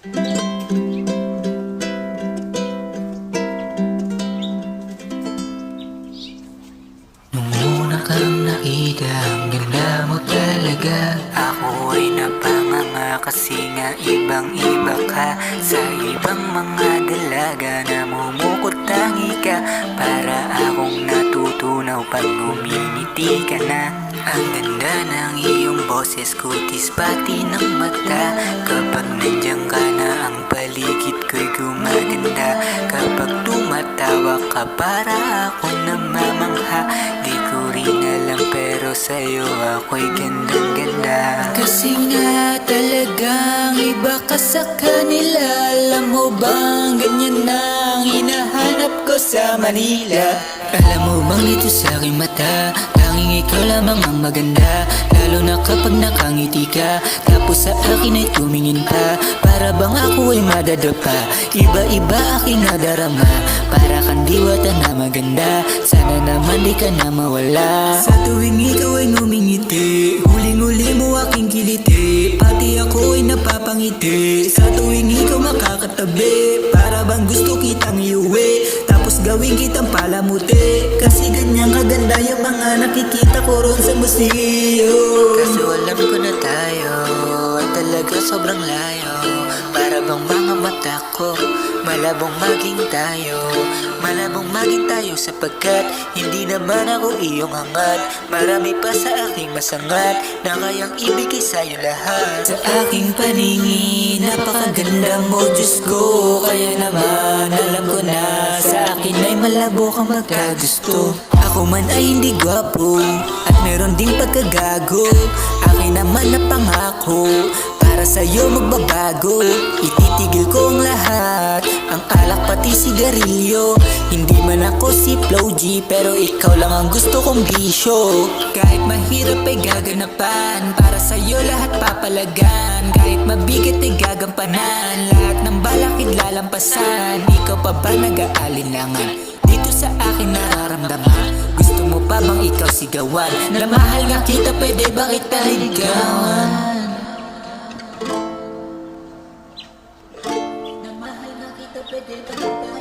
Nung una kang nakita, ang ganda mo talaga. Ako ay napanganga kasi nga ibang-iba ka. Sa ibang mga dalaga, namumukot tangi ka. Para akong natutunaw pag umingiti ka na. Ang ganda ng iyong boses, kutis pati ng mata. Kapag nandiyan ka na, ang paligid ko'y gumaganda. Kapag tumatawa ka, para ako namamangha. Di ko rin alam pero sa'yo ako'y gandang-ganda. Kasi nga talagang iba ka sa kanila. Alam mo bang ganyan ang hinahanap ko sa Manila? Alam mo bang dito sa aking mata, tanging ikaw lamang ang maganda. Lalo na kapag nakangiti ka, tapos sa akin ay tumingin pa. Para bang ako ay madadapa, iba-iba aking nadarama. Para kang diwata na maganda, sana naman di ka na mawala. Sa tuwing ikaw ay ngumingiti, huling-huli mo aking kiliti. Pati ako ay napapangiti, sa tuwing ikaw makakatabi. Para bang gusto kitang iuwi, tapos gawin kitang palamuti. Kasi ganyan kaganda yung mga nakikita ko ron sa museo. Kaso alam ko na tayo ay talaga sobrang layo. Para bang mga mata ko malabong maging tayo. Malabong maging tayo sapagkat hindi naman ako iyong hangad. Marami pa sa aking masangat na kayang ibigay sa'yo lahat. Sa aking paningin, napakaganda mo, Diyos ko. Kaya naman alam ko na sa akin ay malabo kang magkagusto. Ako man ay hindi gwapo at meron ding pagkagago. Akin naman na pangako, para sa'yo magbabago. Ititigil ko ang lahat, ang alak pati sigarilyo. Hindi man ako si Flo G, pero ikaw lang ang gusto kong bisyo. Kahit mahirap ay gaganapan, para sa'yo lahat papalagan. Kahit mabigat ay gagampanan, lahat ng balakid lalampasan. Ikaw pa ba nag-aalinlangan dito sa akin nararamdaman? Gusto mo pa bang ikaw sigawan? Na mahal nga kita, pwede ba kita ligawan? Na mahal nga kita, pwede ba kita